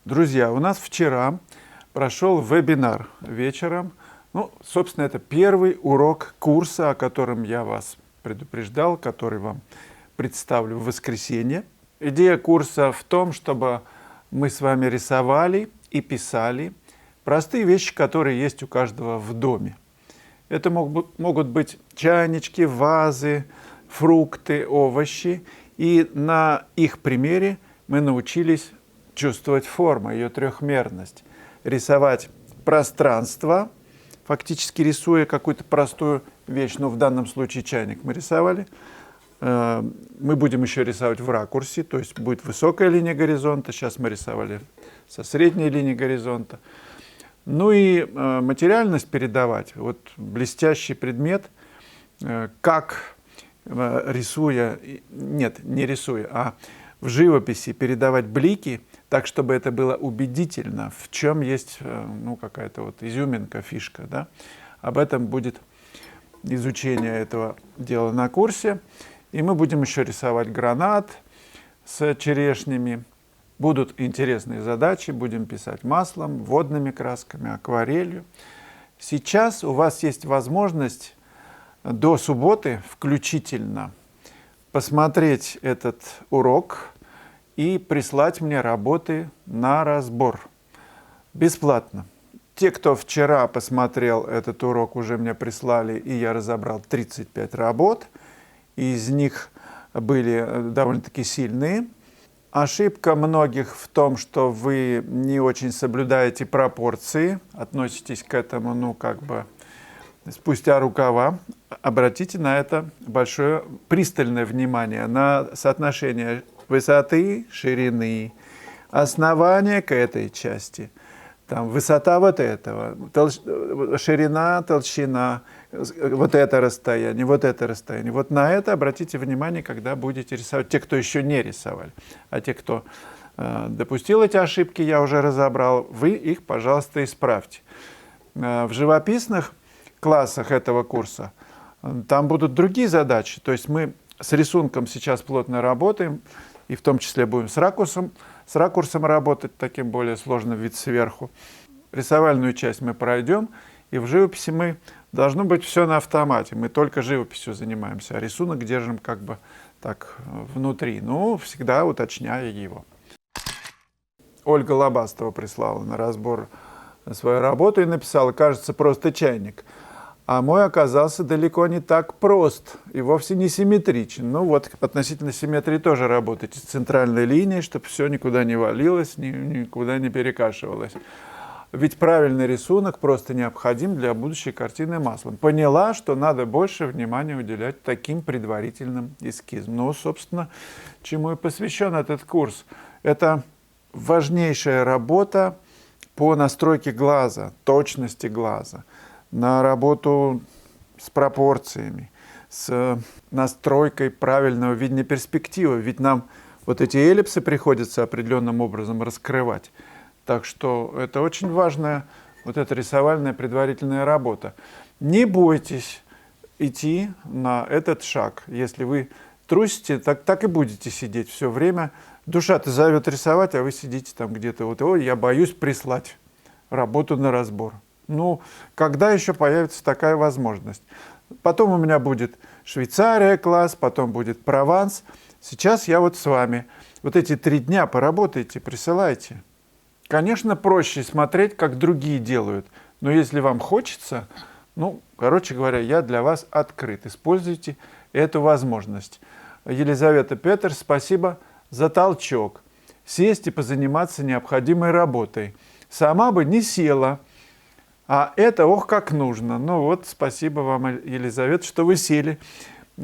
Друзья, у нас вчера прошел вебинар вечером. Ну, собственно, это первый урок курса, о котором я вас предупреждал, который вам представлю в воскресенье. Идея курса в том, чтобы мы с вами рисовали и писали простые вещи, которые есть у каждого в доме. Это могут быть чайнички, вазы, фрукты, овощи. И на их примере мы научились чувствовать форму, ее трехмерность, рисовать пространство, фактически рисуя какую-то простую вещь, но в данном случае чайник мы рисовали. Мы будем еще рисовать в ракурсе, то есть будет высокая линия горизонта, сейчас мы рисовали со средней линии горизонта. Ну и материальность передавать, вот блестящий предмет, как рисуя, нет, не рисуя, а в живописи передавать блики, так, чтобы это было убедительно, в чем есть какая-то вот изюминка, фишка. Да? Об этом будет изучение этого дела на курсе. И мы будем еще рисовать гранат с черешнями. Будут интересные задачи, будем писать маслом, водными красками, акварелью. Сейчас у вас есть возможность до субботы включительно посмотреть этот урок и прислать мне работы на разбор. Бесплатно. Те, кто вчера посмотрел этот урок, уже мне прислали, и я разобрал 35 работ. Из них были довольно-таки сильные. Ошибка многих в том, что вы не очень соблюдаете пропорции, относитесь к этому, спустя рукава. Обратите на это большое пристальное внимание, на соотношение высоты, ширины, основания к этой части, там, высота вот этого, ширина, толщина, вот это расстояние. Вот на это обратите внимание, когда будете рисовать. Те, кто еще не рисовали, а те, кто допустил эти ошибки, я уже разобрал, вы их, пожалуйста, исправьте. В живописных классах этого курса там будут другие задачи, то есть мы с рисунком сейчас плотно работаем, и в том числе будем с ракурсом работать, таким более сложным вид сверху. Рисовальную часть мы пройдем, и в живописи мы должно быть все на автомате. Мы только живописью занимаемся, а рисунок держим как бы так внутри, всегда уточняя его. Ольга Лобастова прислала на разбор свою работу и написала: кажется, просто чайник. А мой оказался далеко не так прост и вовсе не симметричен. Относительно симметрии тоже работайте с центральной линией, чтобы все никуда не валилось, никуда не перекашивалось. Ведь правильный рисунок просто необходим для будущей картины маслом. Поняла, что надо больше внимания уделять таким предварительным эскизам. Собственно, чему и посвящен этот курс. Это важнейшая работа по настройке глаза, точности глаза, на работу с пропорциями, с настройкой правильного видения перспективы. Ведь нам вот эти эллипсы приходится определенным образом раскрывать. Так что это очень важная эта рисовальная предварительная работа. Не бойтесь идти на этот шаг. Если вы трусите, так и будете сидеть все время. Душа-то зовет рисовать, а вы сидите там где-то я боюсь прислать работу на разбор. Когда еще появится такая возможность? Потом у меня будет Швейцария класс, потом будет Прованс. Сейчас я с вами. Эти 3 дня поработайте, присылайте. Конечно, проще смотреть, как другие делают. Но если вам хочется, я для вас открыт. Используйте эту возможность. Елизавета Петерс, спасибо за толчок. Сесть и позаниматься необходимой работой. Сама бы не села. А это, как нужно. Спасибо вам, Елизавета, что вы сели.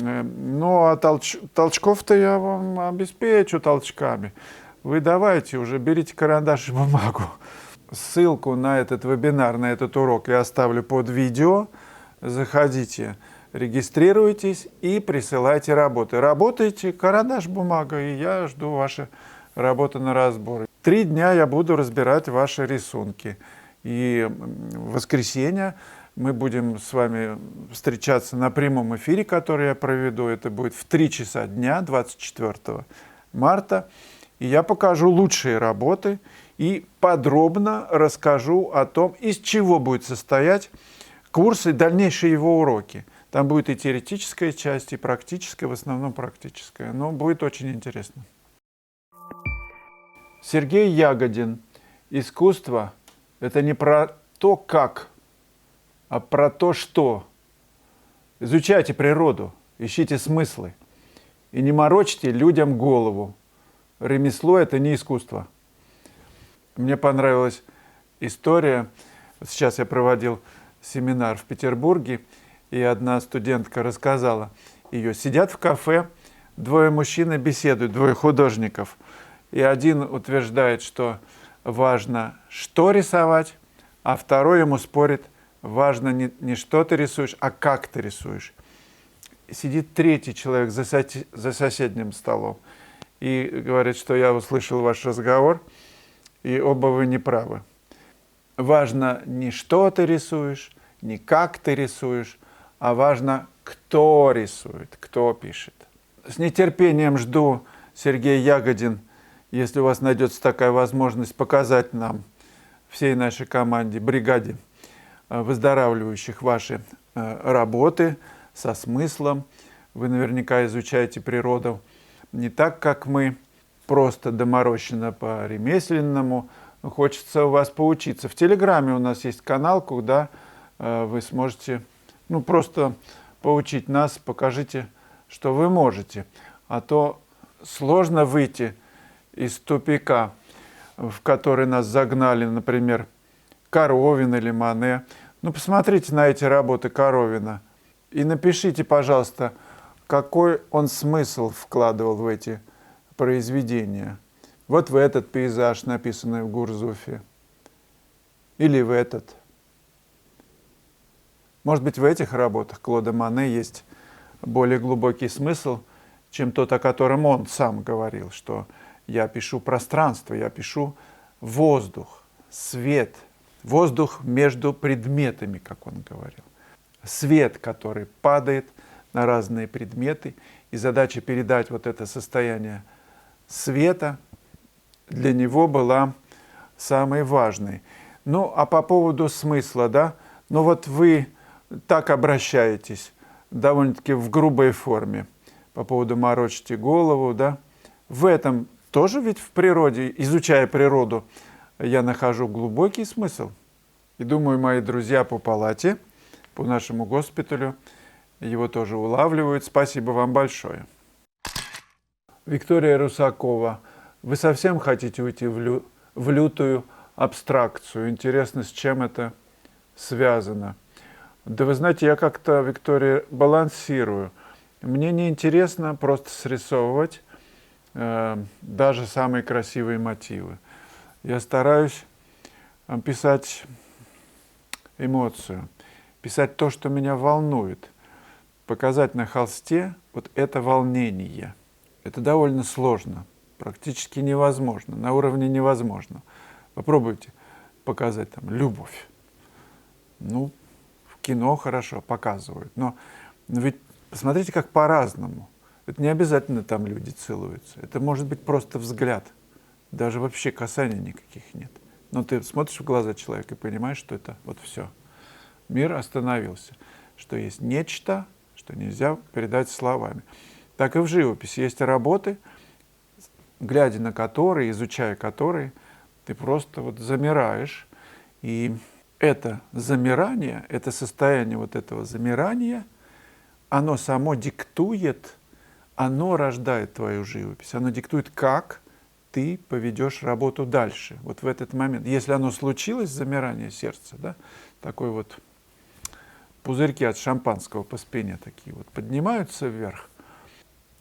А толчков-то я вам обеспечу толчками. Вы давайте уже, берите карандаш и бумагу. Ссылку на этот вебинар, на этот урок я оставлю под видео. Заходите, регистрируйтесь и присылайте работы. Работайте, карандаш, бумага, и я жду ваши работы на разбор. 3 дня я буду разбирать ваши рисунки. И в воскресенье мы будем с вами встречаться на прямом эфире, который я проведу. Это будет в 3 часа дня, 24 марта. И я покажу лучшие работы и подробно расскажу о том, из чего будет состоять курс и дальнейшие его уроки. Там будет и теоретическая часть, и практическая, в основном практическая. Но будет очень интересно. Сергей Ягодин. Искусство – это не про то, как, а про то, что. Изучайте природу, ищите смыслы. И не морочьте людям голову. Ремесло – это не искусство. Мне понравилась история. Сейчас я проводил семинар в Петербурге, и одна студентка рассказала ее. Сидят в кафе, двое мужчин и беседуют, двое художников. И один утверждает, что важно, что рисовать, а второй ему спорит, важно не что ты рисуешь, а как ты рисуешь. Сидит третий человек за соседним столом и говорит, что я услышал ваш разговор, и оба вы не правы. Важно не что ты рисуешь, не как ты рисуешь, а важно, кто рисует, кто пишет. С нетерпением жду, Сергей Ягодин, если у вас найдется такая возможность, показать нам, всей нашей команде, бригаде выздоравливающих, ваши работы со смыслом. Вы наверняка изучаете природу не так, как мы, просто доморощенно по-ремесленному. Хочется у вас поучиться. В Телеграме у нас есть канал, куда вы сможете просто поучить нас, покажите, что вы можете. А то сложно выйти из тупика, в который нас загнали, например, Коровин или Мане. Посмотрите на эти работы Коровина и напишите, пожалуйста, какой он смысл вкладывал в эти произведения. Вот в этот пейзаж, написанный в Гурзуфе, или в этот. Может быть, в этих работах Клода Мане есть более глубокий смысл, чем тот, о котором он сам говорил, что я пишу пространство, я пишу воздух, свет, воздух между предметами, как он говорил. Свет, который падает на разные предметы, и задача передать вот это состояние света для него была самой важной. А по поводу смысла, да, вот вы так обращаетесь, довольно-таки в грубой форме, по поводу морочите голову, да. В этом тоже ведь в природе, изучая природу, я нахожу глубокий смысл. И думаю, мои друзья по палате, по нашему госпиталю, его тоже улавливают. Спасибо вам большое. Виктория Русакова. Вы совсем хотите уйти в лютую абстракцию? Интересно, с чем это связано? Да вы знаете, я как-то, Виктория, балансирую. Мне не интересно просто срисовывать даже самые красивые мотивы. Я стараюсь писать эмоцию, писать то, что меня волнует, показать на холсте вот это волнение. Это довольно сложно, практически невозможно, на уровне невозможно. Попробуйте показать там любовь. В кино хорошо показывают, но ведь посмотрите, как по-разному. Это не обязательно там люди целуются. Это может быть просто взгляд. Даже вообще касаний никаких нет. Но ты смотришь в глаза человека и понимаешь, что это вот все. Мир остановился. Что есть нечто, что нельзя передать словами. Так и в живописи есть работы, глядя на которые, изучая которые, ты просто замираешь. И это замирание, это состояние вот этого замирания, оно само диктует, оно рождает твою живопись, оно диктует, как ты поведешь работу дальше, вот в этот момент. Если оно случилось, замирание сердца, да, такой вот пузырьки от шампанского по спине такие поднимаются вверх,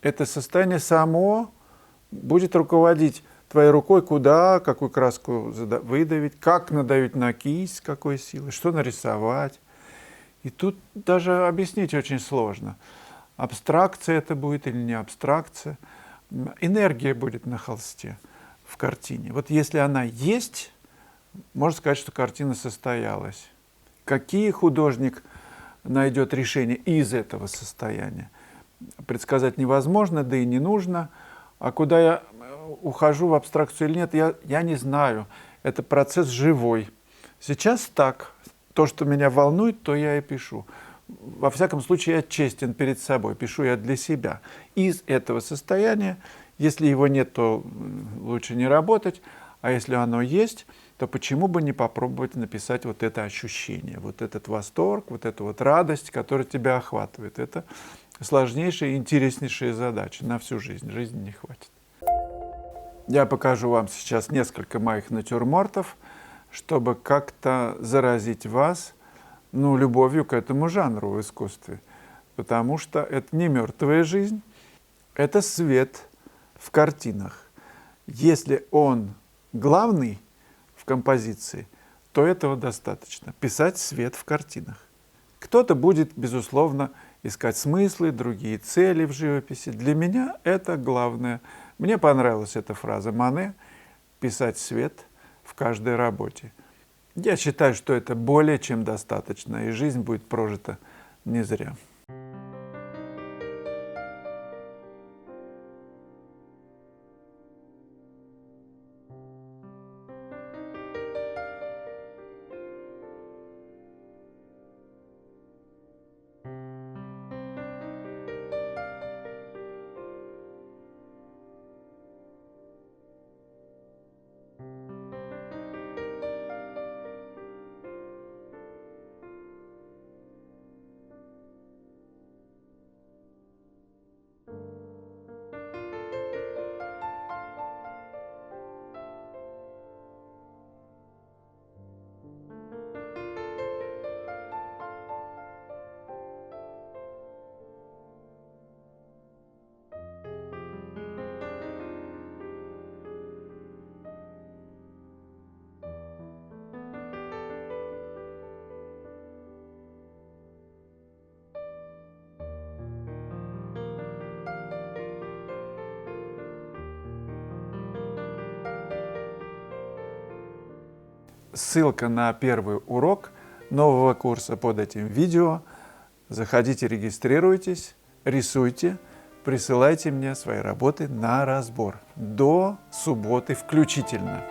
это состояние само будет руководить твоей рукой, куда, какую краску выдавить, как надавить на кисть, с какой силой, что нарисовать. И тут даже объяснить очень сложно. Абстракция это будет или не абстракция. Энергия будет на холсте, в картине. Вот если она есть, можно сказать, что картина состоялась. Какие художник найдет решение из этого состояния? Предсказать невозможно, да и не нужно. А куда я ухожу в абстракцию или нет, я не знаю. Это процесс живой. Сейчас так. То, что меня волнует, то я и пишу. Во всяком случае, я честен перед собой. Пишу я для себя. Из этого состояния, если его нет, то лучше не работать. А если оно есть, то почему бы не попробовать написать вот это ощущение, вот этот восторг, вот эту вот радость, которая тебя охватывает. Это сложнейшая и интереснейшая задача на всю жизнь. Жизни не хватит. Я покажу вам сейчас несколько моих натюрмортов, чтобы как-то заразить вас, любовью к этому жанру в искусстве. Потому что это не мертвая жизнь, это свет в картинах. Если он главный в композиции, то этого достаточно. Писать свет в картинах. Кто-то будет, безусловно, искать смыслы, другие цели в живописи. Для меня это главное. Мне понравилась эта фраза Мане «писать свет в каждой работе». Я считаю, что это более чем достаточно, и жизнь будет прожита не зря. Ссылка на первый урок нового курса под этим видео. Заходите, регистрируйтесь, рисуйте, присылайте мне свои работы на разбор. До субботы включительно.